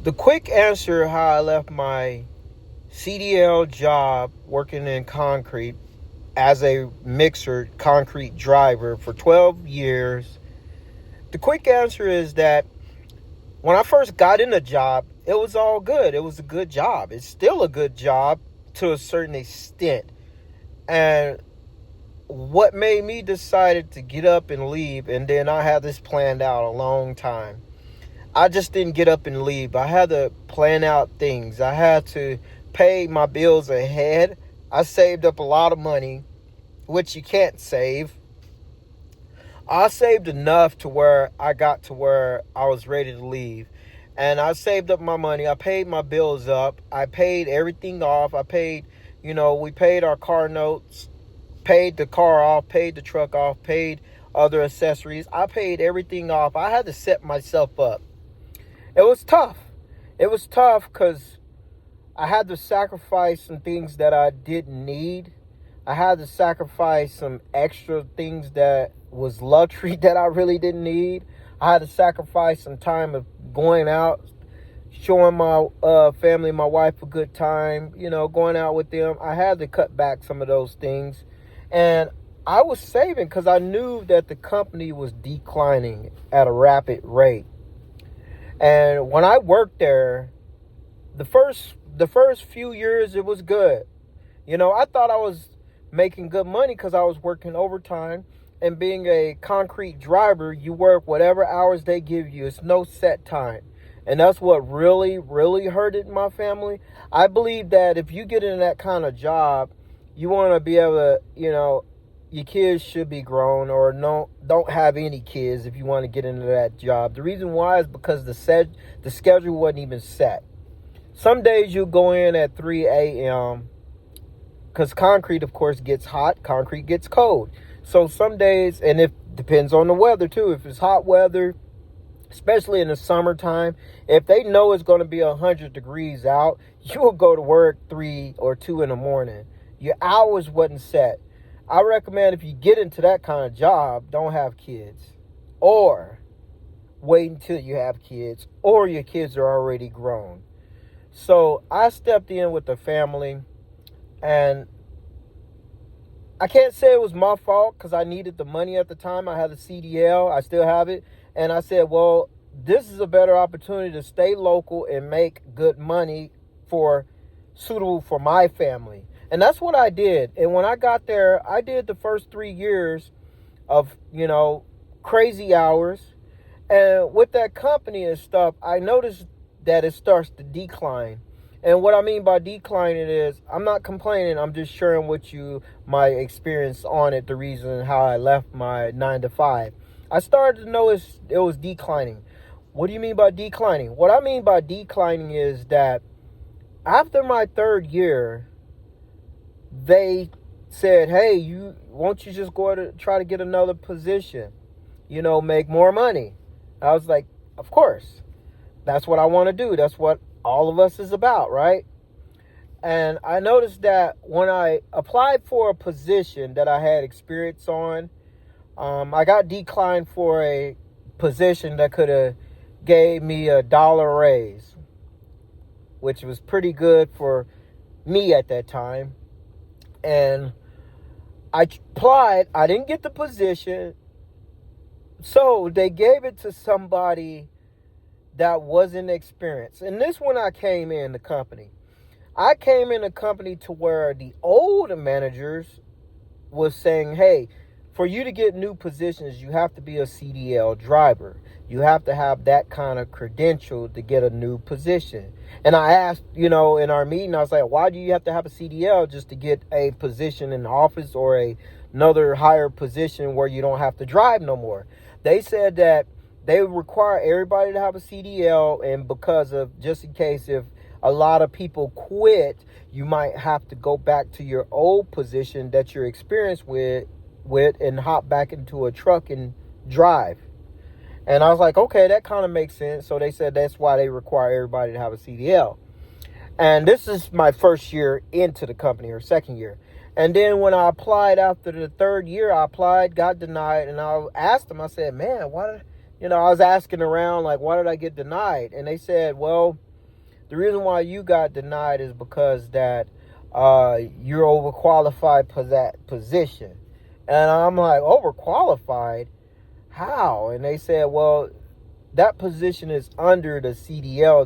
The quick answer how I left my CDL job working in concrete as a mixer concrete driver for 12 years. The quick answer is that when I first got in the job, it was all good. It was a good job. It's still a good job to a certain extent. And what made me decided to get up and leave, and then I had this planned out a long time. I just didn't get up and leave. I had to plan out things. I had to pay my bills ahead. I saved up a lot of money, which you can't save. I saved enough to where I got to where I was ready to leave. And I saved up my money. I paid my bills up. I paid everything off. I paid, we paid our car notes, paid the car off, paid the truck off, paid other accessories. I paid everything off. I had to set myself up. It was tough. It was tough because I had to sacrifice some things that I didn't need. I had to sacrifice some extra things that was luxury that I really didn't need. I had to sacrifice some time of going out, showing my family, my wife a good time, going out with them. I had to cut back some of those things. And I was saving because I knew that the company was declining at a rapid rate. And when I worked there, the first few years, it was good. I thought I was making good money because I was working overtime. And being a concrete driver, you work whatever hours they give you. It's no set time. And that's what really, really hurted my family. I believe that if you get in that kind of job, you want to be able to, your kids should be grown, or don't have any kids if you want to get into that job. The reason why is because the schedule wasn't even set. Some days you go in at 3 a.m. because concrete, of course, gets hot. Concrete gets cold. So some days, and it depends on the weather too. If it's hot weather, especially in the summertime, if they know it's going to be 100 degrees out, you will go to work 3 or 2 in the morning. Your hours wasn't set. I recommend if you get into that kind of job, don't have kids, or wait until you have kids, or your kids are already grown. So I stepped in with the family, and I can't say it was my fault because I needed the money at the time. I had a CDL. I still have it. And I said, well, this is a better opportunity to stay local and make good money suitable for my family. And that's what I did. And when I got there, I did the first 3 years of, crazy hours. And with that company and stuff, I noticed that it starts to decline. And what I mean by declining is, I'm not complaining. I'm just sharing with you my experience on it, the reason how I left my 9 to 5. I started to notice it was declining. What do you mean by declining? What I mean by declining is that after my 3rd year, they said, hey, won't you just go to try to get another position, make more money. I was like, of course, that's what I want to do. That's what all of us is about, right? And I noticed that when I applied for a position that I had experience on, I got declined for a position that could have gave me $1 raise, which was pretty good for me at that time. And I applied. I didn't get the position, so they gave it to somebody that wasn't experienced. And this when I came in the company. I came in the company to where the older managers was saying, hey, for you to get new positions, you have to be a CDL driver. You have to have that kind of credential to get a new position. And I asked, in our meeting, I was like, why do you have to have a CDL just to get a position in the office or another higher position where you don't have to drive no more? They said that they require everybody to have a CDL, and because of, just in case if a lot of people quit, you might have to go back to your old position that you're experienced with and hop back into a truck and drive. And I was like, okay, that kind of makes sense. So they said that's why they require everybody to have a CDL. And this is my first year into the company, or second year. And then when I applied after the 3rd year, I applied, got denied. And I asked them, I said, man, why did, I was asking around, like, why did I get denied? And they said, well, the reason why you got denied is because that you're overqualified for that position. And I'm like, overqualified? How? And they said, well, that position is under the CDL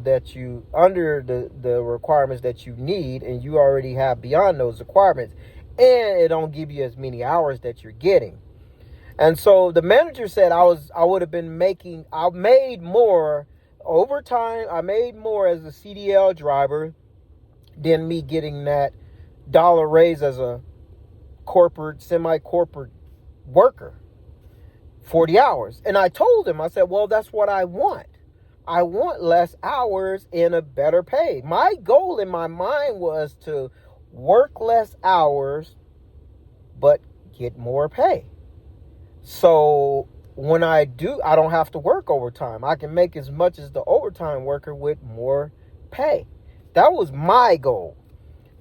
under the requirements that you need, and you already have beyond those requirements, and it don't give you as many hours that you're getting. And so the manager said I made more overtime. I made more as a CDL driver than me getting that dollar raise as a semi-corporate worker. 40 hours. And I told him, I said, well, that's what I want. I want less hours and a better pay. My goal in my mind was to work less hours, but get more pay. So when I don't have to work overtime. I can make as much as the overtime worker with more pay. That was my goal.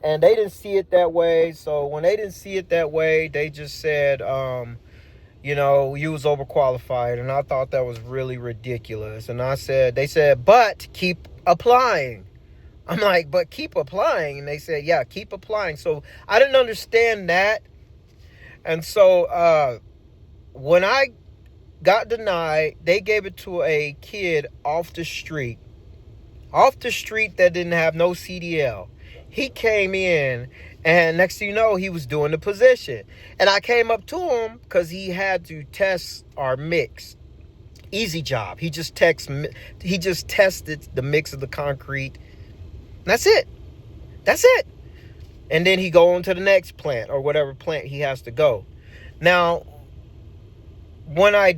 And they didn't see it that way. So when they didn't see it that way, they just said, you was overqualified. And I thought that was really ridiculous. And they said, but keep applying. I'm like, but keep applying. And they said, yeah, keep applying. So I didn't understand that. And so when I got denied, they gave it to a kid off the street that didn't have no CDL. He came in, and next thing you know, he was doing the position. And I came up to him because he had to test our mix. Easy job. He just tested the mix of the concrete. That's it. And then he go on to the next plant or whatever plant he has to go. Now, when I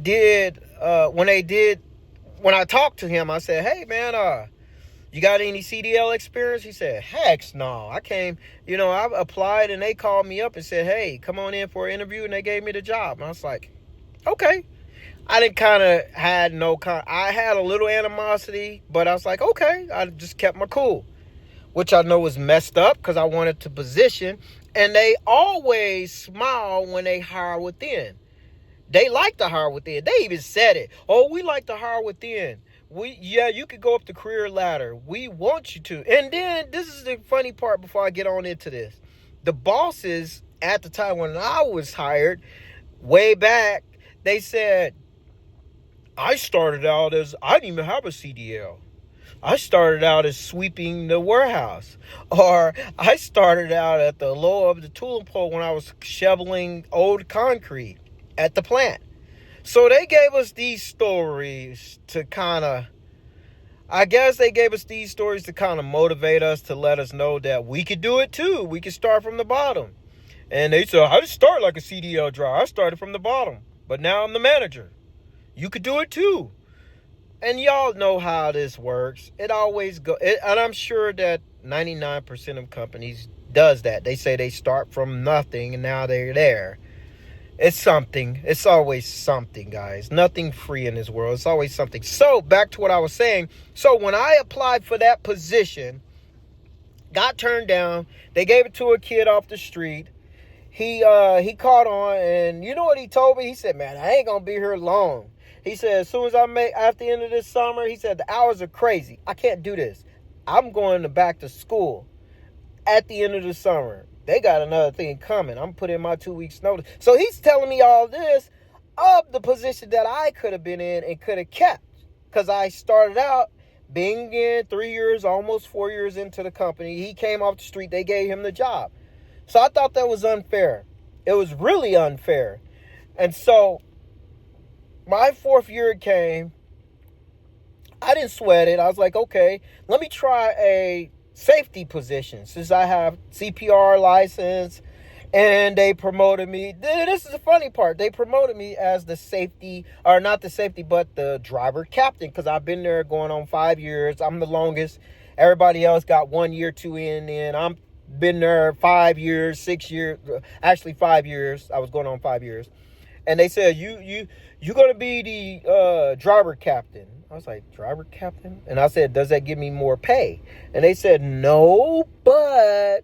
talked to him, I said, hey, man, you got any CDL experience? He said, heck no. I applied and they called me up and said, hey, come on in for an interview, and they gave me the job. And I was like, okay. I had a little animosity, but I was like, okay. I just kept my cool, which I know was messed up because I wanted to position. And they always smile when they hire within. They like to hire within. They even said it. Oh, we like to hire within. You could go up the career ladder. We want you to. And then this is the funny part before I get on into this. The bosses at the time when I was hired, way back, they said, I didn't even have a CDL. I started out as sweeping the warehouse. Or I started out at the low of the tool pole when I was shoveling old concrete at the plant. So they gave us these stories to kind of motivate us, to let us know that we could do it too. We could start from the bottom. And they said, I just started like a CDL driver. I started from the bottom, but now I'm the manager. You could do it too. And y'all know how this works. It always and I'm sure that 99% of companies does that. They say they start from nothing and now they're there. It's something. It's always something, guys. Nothing free in this world. It's always something. So back to what I was saying. So when I applied for that position, got turned down. They gave it to a kid off the street. He caught on, and you know what he told me? He said, man, I ain't going to be here long. He said, as soon as after the end of this summer, he said, the hours are crazy. I can't do this. I'm going back to school at the end of the summer. They got another thing coming. I'm putting my 2 weeks notice. So he's telling me all this of the position that I could have been in and could have kept. Because I started out being in 3 years, almost 4 years into the company. He came off the street. They gave him the job. So I thought that was unfair. It was really unfair. And so my fourth year came. I didn't sweat it. I was like, okay, let me try a safety position since I have CPR license, and they promoted me. This is the funny part. They promoted me as the safety, or not the safety, but the driver captain, because I've been there going on 5 years. I'm the longest. Everybody else got 1 year, 2 in. I'm been there 5 years, 6 years, actually 5 years. I was going on 5 years. And they said, you're going to be the driver captain. I was like, driver captain? And I said, does that give me more pay? And they said, no, but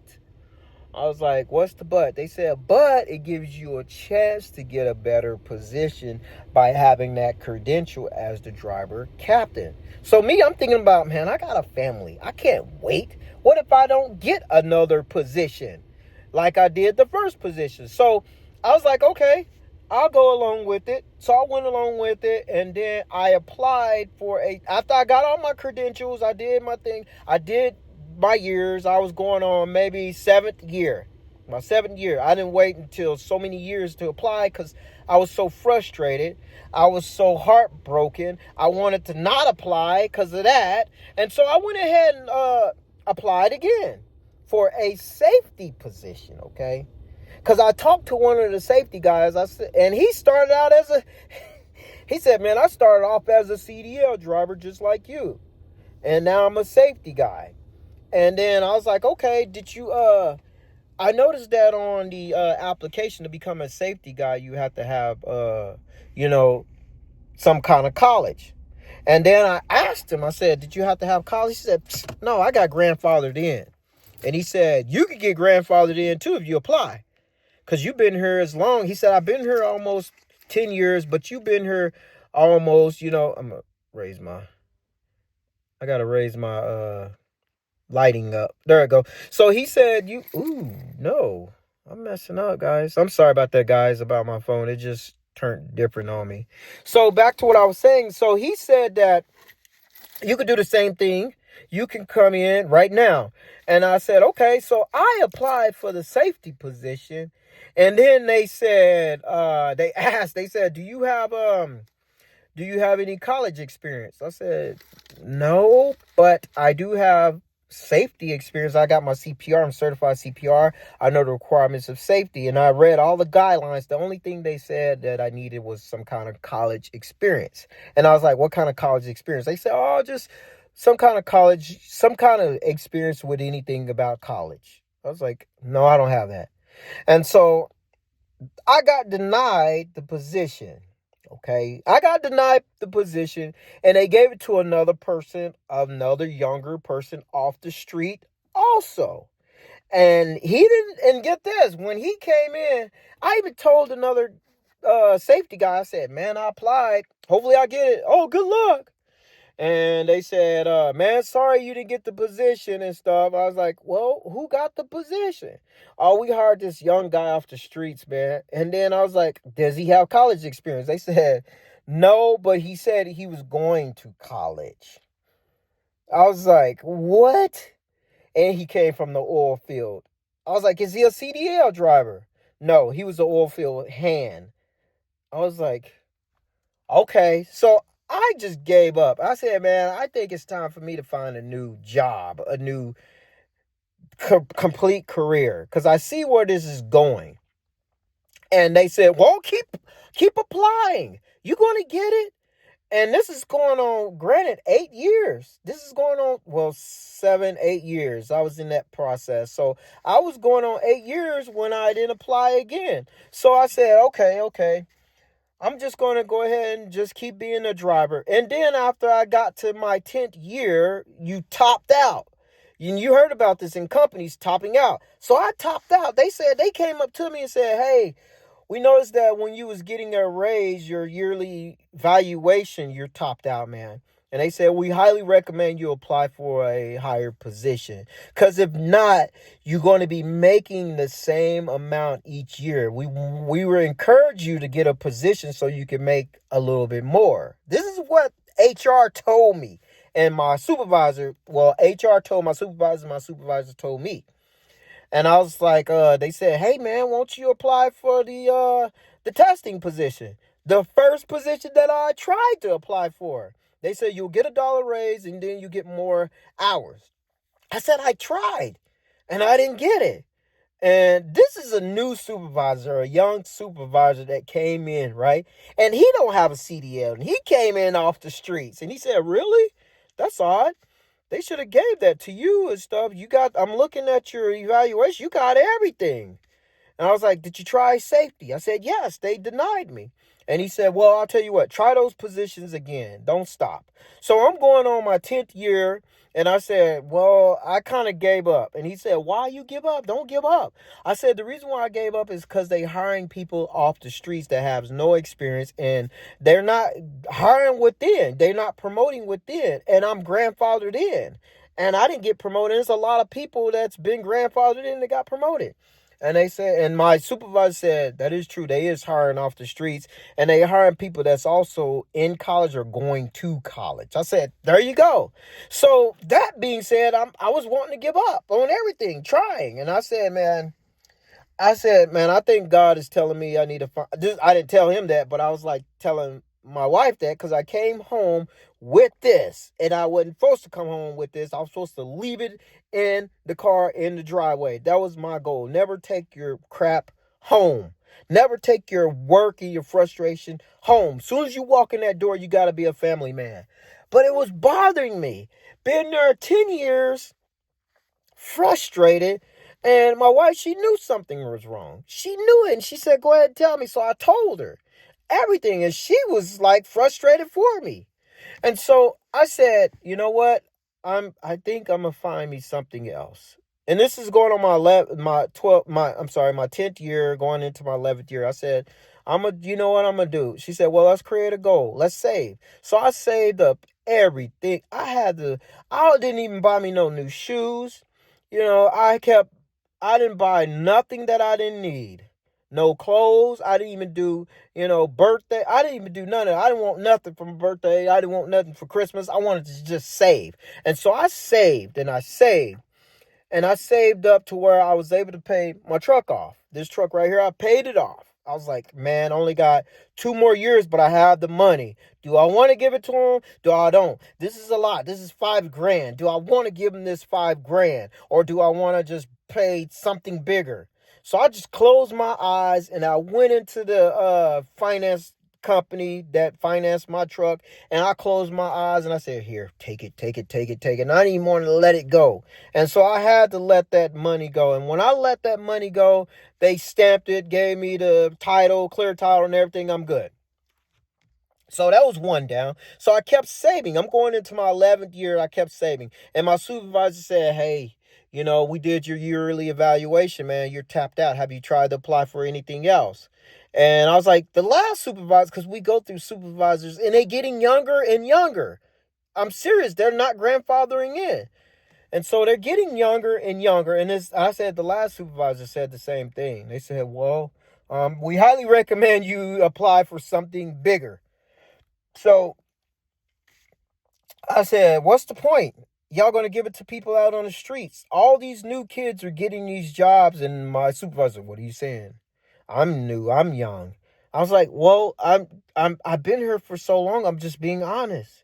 I was like, what's the but? They said, but it gives you a chance to get a better position by having that credential as the driver captain. So me, I'm thinking about, man, I got a family. I can't wait. What if I don't get another position like I did the first position? So I was like, okay, I'll go along with it. So I went along with it, and then I applied for after I got all my credentials, I did my thing. I did my years. I was going on maybe my 7th year. I didn't wait until so many years to apply because I was so frustrated. I was so heartbroken. I wanted to not apply because of that. And so I went ahead and applied again for a safety position, okay? Because I talked to one of the safety guys, and he started out he said, man, I started off as a CDL driver just like you. And now I'm a safety guy. And then I was like, okay, did you, I noticed that on the application to become a safety guy, you have to have, some kind of college. And then I asked him, I said, did you have to have college? He said, no, I got grandfathered in. And he said, you could get grandfathered in too if you apply. Because you've been here as long. He said, I've been here almost 10 years, but you've been here almost, I'm going to raise my lighting up. There I go. So he said, no, I'm messing up, guys. I'm sorry about that, guys, about my phone. It just turned different on me. So back to what I was saying. So he said that you could do the same thing. You can come in right now. And I said, okay. So I applied for the safety position. And then they said, they said, do you have any college experience? I said, no, but I do have safety experience. I got my CPR. I'm certified CPR. I know the requirements of safety, and I read all the guidelines. The only thing they said that I needed was some kind of college experience. And I was like, what kind of college experience? They said, oh, just some kind of college, some kind of experience with anything about college. I was like, no, I don't have that. And so I got denied the position. Okay. I got denied the position, and they gave it to another younger person off the street also. And he didn't, and get this, when he came in, I even told another safety guy, I said, man, I applied. Hopefully I get it. Oh, good luck. And they said, man, sorry you didn't get the position and stuff. I was like, well, who got the position? Oh, we hired this young guy off the streets, man. And then I was like, does he have college experience? They said, no, but he said he was going to college. I was like, what? And he came from the oil field. I was like, is he a CDL driver? No, he was an oil field hand. I was like, okay. So I just gave up. I said, man, I think it's time for me to find a new job, a new complete career, because I see where this is going. And they said, well, keep applying. You're going to get it. And this is going on, granted, 8 years. This is going on, 7, 8 years. I was in that process. So I was going on 8 years when I didn't apply again. So I said, okay. I'm just going to go ahead and just keep being a driver. And then after I got to my 10th year, you topped out. You heard about this in companies topping out. So I topped out. They came up to me and said, hey, we noticed that when you was getting a raise, your yearly valuation, you're topped out, man. And they said, we highly recommend you apply for a higher position. Because if not, you're going to be making the same amount each year. We will encourage you to get a position so you can make a little bit more. This is what HR told me. And my supervisor, HR told my supervisor told me. And I was like, they said, hey, man, won't you apply for the testing position? The first position that I tried to apply for. They said, you'll get $1 raise and then you get more hours. I said, I tried and I didn't get it. And this is a new supervisor, a young supervisor that came in, right? And he don't have a CDL. And he came in off the streets. And he said, really? That's odd. They should have gave that to you and stuff. I'm looking at your evaluation. You got everything. And I was like, did you try safety? I said, yes, they denied me. And he said, well, I'll tell you what, try those positions again. Don't stop. So I'm going on my 10th year, And I said, well, I kind of gave up. And he said, why you give up? Don't give up. I said, the reason why I gave up is because they hiring people off the streets that have no experience, and they're not hiring within. They're not promoting within. And I'm grandfathered in. And I didn't get promoted. There's a lot of people that's been grandfathered in that got promoted. And they said, and my supervisor said, that is true. They is hiring off the streets, and they hiring people that's also in college or going to college. I said, there you go. So that being said, I was wanting to give up on everything, trying. And I said, man, I think God is telling me I need to find this. I didn't tell him that, but I was like telling my wife that, because I came home with this, and I wasn't supposed to come home with this. I was supposed to leave it in the car in the driveway. That was my goal. Never take your crap home. Never take your work and your frustration home. Soon as you walk in that door, you got to be a family man. But it was bothering me. Been there 10 years, frustrated. And my wife, she knew something was wrong. She knew it. And she said, go ahead and tell me. So I told her everything. And she was like frustrated for me. And so I said, you know what? I think I'm gonna find me something else. And this is going on my 10th year, going into my 11th year. I said, you know what I'm gonna do? She said, well, let's create a goal. Let's save. So I saved up everything. I didn't even buy me no new shoes. I didn't buy nothing that I didn't need. No clothes. I didn't even do, birthday. I didn't even do none of it. I didn't want nothing for my birthday. I didn't want nothing for Christmas. I wanted to just save. And so I saved and I saved. And I saved up to where I was able to pay my truck off. This truck right here, I paid it off. I was like, man, I only got 2 more years, but I have the money. Do I want to give it to him? Do I don't? This is a lot. This is $5,000. Do I want to give him this $5,000? Or do I want to just pay something bigger? So I just closed my eyes and I went into the finance company that financed my truck, and I closed my eyes and I said, here, take it, take it, take it, take it. And I didn't even want to let it go. And so I had to let that money go. And when I let that money go, they stamped it, gave me the title, clear title and everything. I'm good. So that was one down. So I kept saving. I'm going into my 11th year. I kept saving. And my supervisor said, hey, we did your yearly evaluation, man. You're tapped out. Have you tried to apply for anything else? And I was like, the last supervisor, because we go through supervisors and they're getting younger and younger. I'm serious. They're not grandfathering in. And so they're getting younger and younger. And I said, the last supervisor said the same thing. They said, well, we highly recommend you apply for something bigger. So I said, what's the point? Y'all going to give it to people out on the streets. All these new kids are getting these jobs. And my supervisor, what are you saying? I'm new. I'm young. I was like, well, I've been here for so long. I'm just being honest.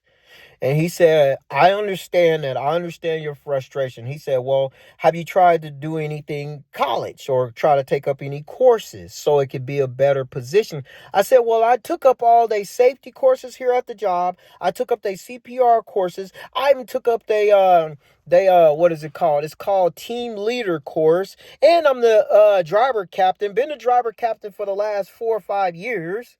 And he said, I understand that. I understand your frustration. He said, well, have you tried to do anything college or try to take up any courses so it could be a better position? I said, well, I took up all their safety courses here at the job. I took up their CPR courses. I even took up what is it called? It's called team leader course. And I'm the driver captain. Been the driver captain for the last 4 or 5 years.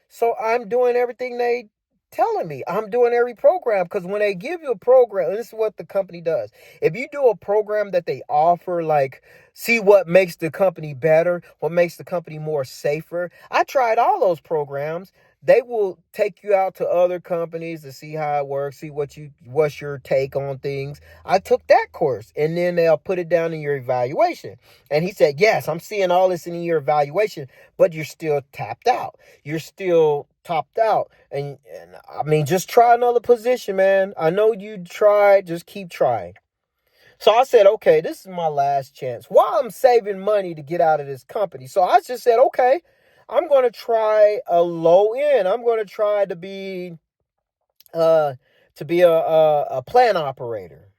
So I'm doing everything they telling me. I'm doing every program, because when they give you a program, this is what the company does. If you do a program that they offer, like, see what makes the company better, what makes the company more safer. I tried all those programs. They will take you out to other companies to see how it works, see what's your take on things. I took that course, and then they'll put it down in your evaluation. And he said, yes, I'm seeing all this in your evaluation, but you're still tapped out. You're still topped out. And I mean, just try another position, man. I know you tried. Just keep trying. So I said, okay, this is my last chance. While I'm saving money to get out of this company. So I just said, okay, I'm going to try a low end. I'm going to try to be a plant operator.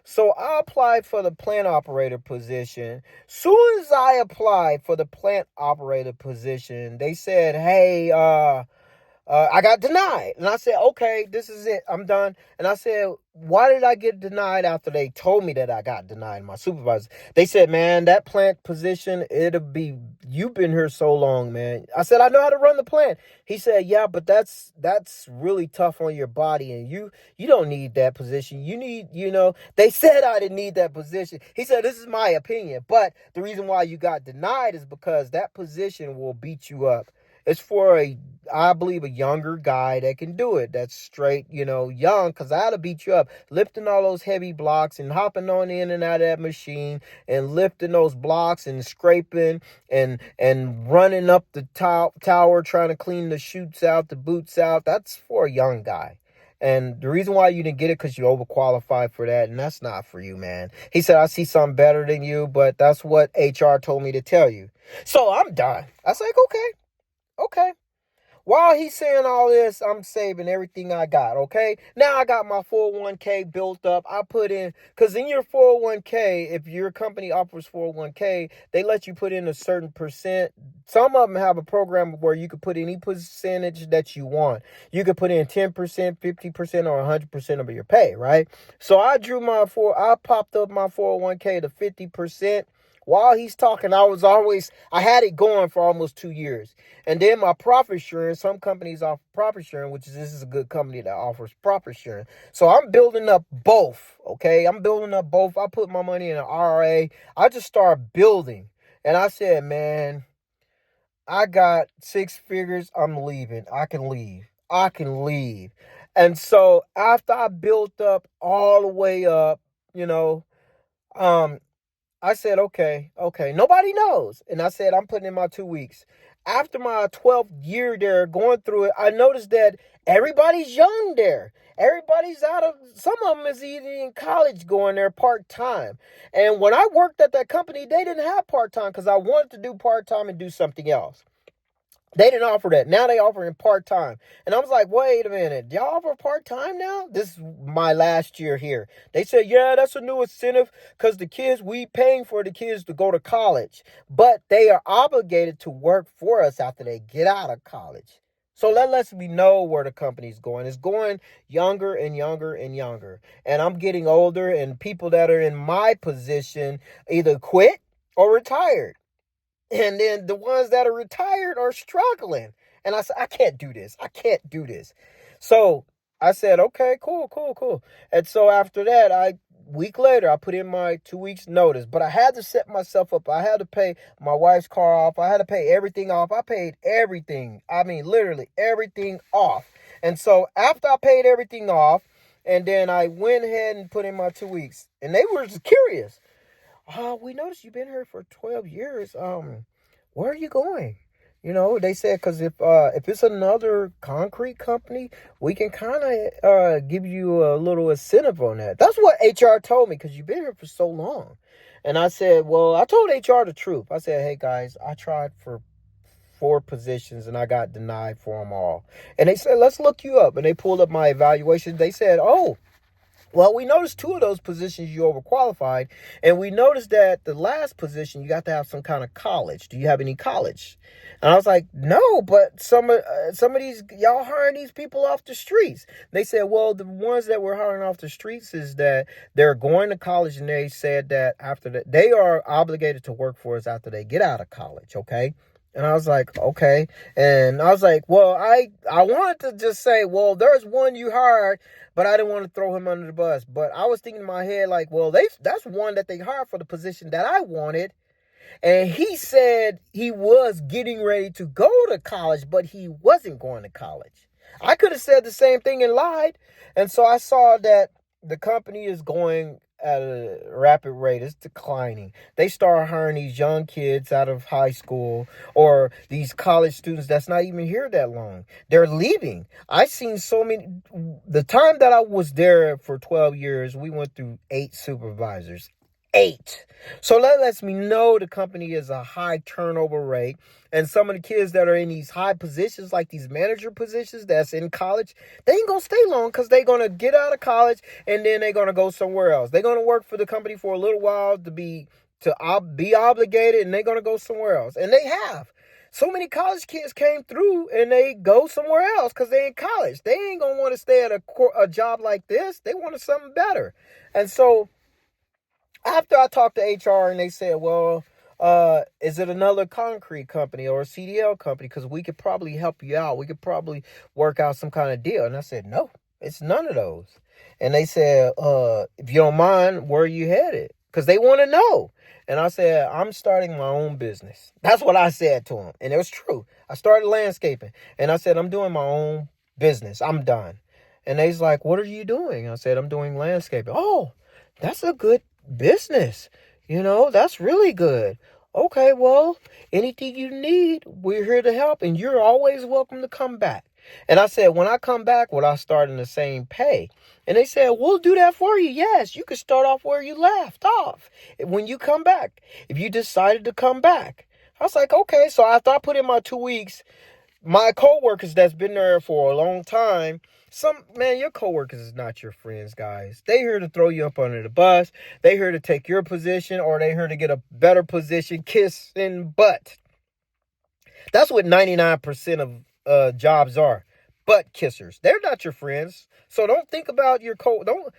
So I applied for the plant operator position. Soon as I applied for the plant operator position, they said, hey, I got denied. And I said, okay, this is it. I'm done. And I said, why did I get denied after they told me that I got denied? My supervisor, they said, man, that plant position, you've been here so long, man. I said, I know how to run the plant. He said, yeah, but that's really tough on your body. And you don't need that position. You need, they said I didn't need that position. He said, this is my opinion. But the reason why you got denied is because that position will beat you up. It's for I believe, a younger guy that can do it. That's straight, young, because I had to beat you up. Lifting all those heavy blocks and hopping on in and out of that machine and lifting those blocks and scraping and running up the tower trying to clean the chutes out, the boots out. That's for a young guy. And the reason why you didn't get it because you overqualified for that, and that's not for you, man. He said, I see something better than you, but that's what HR told me to tell you. So I'm done. I was like, okay. While he's saying all this, I'm saving everything I got, okay? Now I got my 401k built up. I put in, because in your 401k, if your company offers 401k, they let you put in a certain percent. Some of them have a program where you could put any percentage that you want. You could put in 10%, 50%, or 100% of your pay, right? So I popped up my 401k to 50%. While he's talking, I had it going for almost 2 years. And then my profit sharing, some companies offer profit sharing, this is a good company that offers profit sharing. So I'm building up both, okay? I'm building up both. I put my money in an IRA. I just started building. And I said, man, I got 6 figures. I'm leaving. I can leave. And so after I built up all the way up, I said, okay. Nobody knows. And I said, I'm putting in my 2 weeks. After my 12th year there, going through it, I noticed that everybody's young there. Everybody's some of them is even in college going there part-time. And when I worked at that company, they didn't have part-time because I wanted to do part-time and do something else. They didn't offer that. Now they offer in part-time. And I was like, wait a minute. Y'all offer part-time now? This is my last year here. They said, yeah, that's a new incentive because we paying for the kids to go to college. But they are obligated to work for us after they get out of college. So that lets me know where the company's going. It's going younger and younger and younger. And I'm getting older, and people that are in my position either quit or retired. And then the ones that are retired are struggling. And I said, I can't do this. So I said, okay, cool. And so after that, week later, I put in my 2 weeks notice. But I had to set myself up. I had to pay my wife's car off. I had to pay everything off. I paid everything. I mean, literally everything off. And so after I paid everything off, and then I went ahead and put in my 2 weeks. And they were just curious. We noticed you've been here for 12 years. Where are you going? They said, because if it's another concrete company, we can kind of give you a little incentive on that. That's what HR told me, because you've been here for so long. And I said, well, I told HR the truth. I said, hey, guys, I tried for 4 positions and I got denied for them all. And they said, let's look you up. And they pulled up my evaluation. They said, oh, well, we noticed 2 of those positions you overqualified, and we noticed that the last position you got to have some kind of college. Do you have any college? And I was like, no, but some of these, y'all hiring these people off the streets. They said, well, the ones that we're hiring off the streets is that they're going to college, and they said that after that they are obligated to work for us after they get out of college. Okay. And I was like, okay. And I was like, well, I wanted to just say, well, there's one you hired, but I didn't want to throw him under the bus. But I was thinking in my head, like, well, that's one that they hired for the position that I wanted. And he said he was getting ready to go to college, but he wasn't going to college. I could have said the same thing and lied. And so I saw that the company is going at a rapid rate. It's declining. They start hiring these young kids out of high school or these college students that's not even here that long. They're leaving. I seen so many. The time that I was there for 12 years, we went through 8 supervisors. 8. So that lets me know the company is a high turnover rate. And some of the kids that are in these high positions, like these manager positions that's in college, they ain't going to stay long because they're going to get out of college and then they're going to go somewhere else. They're going to work for the company for a little while to be obligated, and they're going to go somewhere else. And they have. so many college kids came through and they go somewhere else because they in college. They ain't going to want to stay at a job like this. They wanted something better. And so after I talked to HR and they said, well, is it another concrete company or a CDL company? Because we could probably help you out. We could probably work out some kind of deal. And I said, no, it's none of those. And they said, if you don't mind, where are you headed? Because they want to know. And I said, I'm starting my own business. That's what I said to them. And it was true. I started landscaping. And I said, I'm doing my own business. I'm done. And they's like, what are you doing? I said, I'm doing landscaping. Oh, that's a good business. That's really good. Okay, well, anything you need, we're here to help. And you're always welcome to come back. And I said, when I come back, will I start in the same pay? And they said, we'll do that for you. Yes, you can start off where you left off when you come back, if you decided to come back. I was like, okay. So after I put in my 2 weeks, my coworkers that's been there for a long time, your coworkers is not your friends, guys. They here to throw you up under the bus. They here to take your position, or they here to get a better position, kissing butt. That's what 99% of jobs are. Butt kissers. They're not your friends. So don't think about your some of them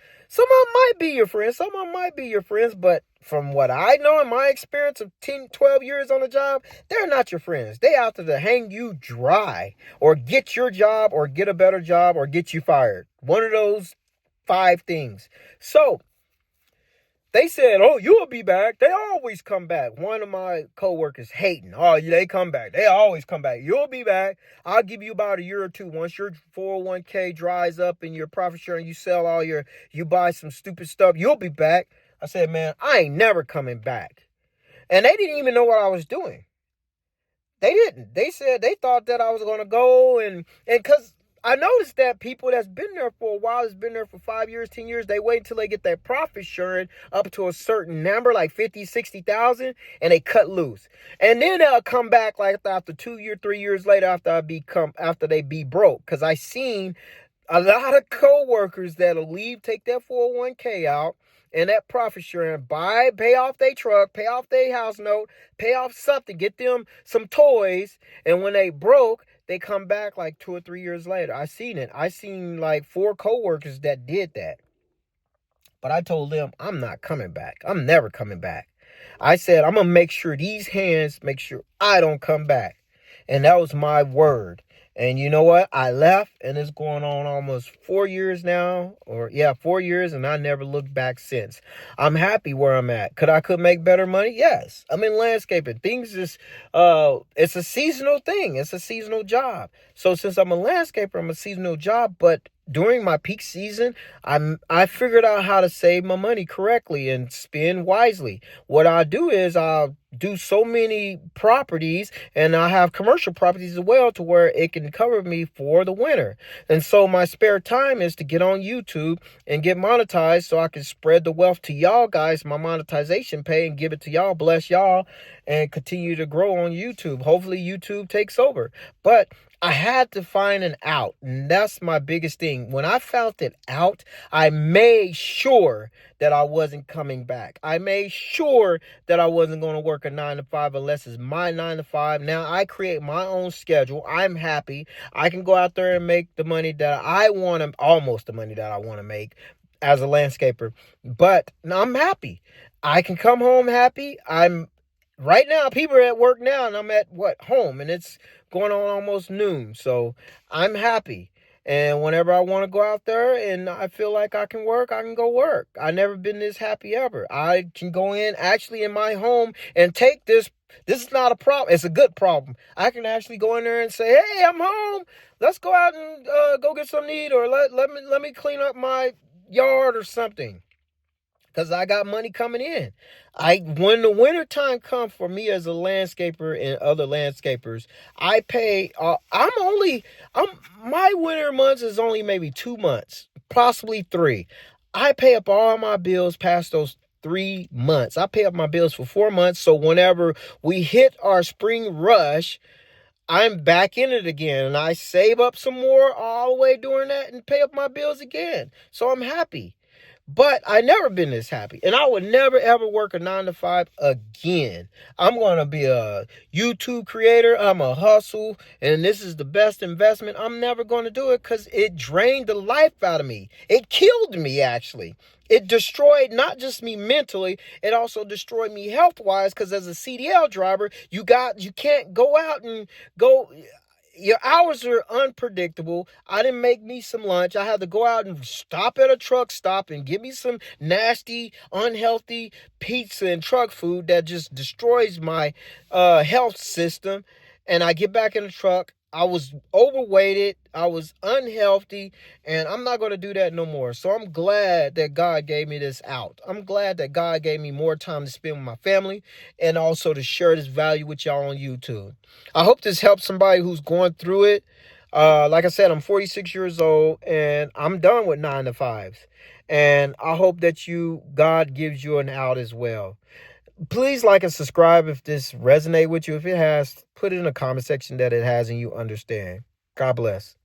might be your friends. Some of them might be your friends. But from what I know in my experience of 10, 12 years on the job, they're not your friends. They out there to hang you dry or get your job or get a better job or get you fired. One of those 5 things. So they said, oh, you'll be back. They always come back. One of my coworkers hating. Oh, they come back. They always come back. You'll be back. I'll give you about a year or two. Once your 401k dries up and your profit sharing, you sell you buy some stupid stuff, you'll be back. I said, man, I ain't never coming back. And they didn't even know what I was doing. They didn't. They said they thought that I was going to go and because I noticed that people that's been there for a while, has been there for 5 years, 10 years, they wait until they get that profit sharing up to a certain number, like 50, 60,000, and they cut loose. And then they'll come back like after 2 years, 3 years later after they be broke. Because I seen a lot of coworkers that'll leave, take their 401k out, and that profit sharing, pay off their truck, pay off their house note, pay off something, get them some toys, and when they broke, they come back like 2 or 3 years later. I seen it. I seen like 4 coworkers that did that. But I told them, I'm not coming back. I'm never coming back. I said, I'm going to make sure make sure I don't come back. And that was my word. And you know what? I left, and it's going on almost 4 years now. 4 years, and I never looked back since. I'm happy where I'm at. Could make better money? Yes. I'm in landscaping. Things just, it's a seasonal thing. It's a seasonal job. So since I'm a landscaper, I'm a seasonal job, but during my peak season, I figured out how to save my money correctly and spend wisely. What I do is I'll do so many properties, and I have commercial properties as well to where it can cover me for the winter. And so my spare time is to get on YouTube and get monetized so I can spread the wealth to y'all guys, my monetization pay, and give it to y'all, bless y'all, and continue to grow on YouTube. Hopefully YouTube takes over. But I had to find an out, and that's my biggest thing. When I found it out, I made sure that I wasn't coming back. I made sure that I wasn't going to work a 9 to 5 unless it's my 9 to 5. Now I create my own schedule. I'm happy. I can go out there and make the money that I want to, almost the money that I want to make as a landscaper. But I'm happy. I can come home happy. Right now, people are at work now, and I'm at home, and it's going on almost noon. So I'm happy. And whenever I want to go out there and I feel like I can work, I can go work. I've never been this happy ever. I can go actually in my home and take this. This is not a problem. It's a good problem. I can actually go in there and say, hey, I'm home. Let's go out and go get something to eat, or let me clean up my yard or something. Because I got money coming in. When the winter time comes for me as a landscaper and other landscapers, I pay, my winter months is only maybe 2 months, possibly 3. I pay up all my bills past those 3 months. I pay up my bills for 4 months. So whenever we hit our spring rush, I'm back in it again, and I save up some more all the way during that and pay up my bills again. So I'm happy. But I never been this happy. And I would never ever work a 9 to 5 again. I'm gonna be a YouTube creator. I'm a hustle. And this is the best investment. I'm never gonna do it because it drained the life out of me. It killed me, actually. It destroyed not just me mentally, it also destroyed me health-wise, because as a CDL driver, you can't go out and go. Your hours are unpredictable. I didn't make me some lunch. I had to go out and stop at a truck stop and get me some nasty, unhealthy pizza and truck food that just destroys my health system. And I get back in the truck. I was overweighted. I was unhealthy. And I'm not going to do that no more. So I'm glad that God gave me this out. I'm glad that God gave me more time to spend with my family and also to share this value with y'all on YouTube. I hope this helps somebody who's going through it. Like I said, I'm 46 years old and I'm done with 9 to 5s. And I hope that God gives you an out as well. Please like and subscribe if this resonates with you. If it has, put it in the comment section that it has and you understand. God bless.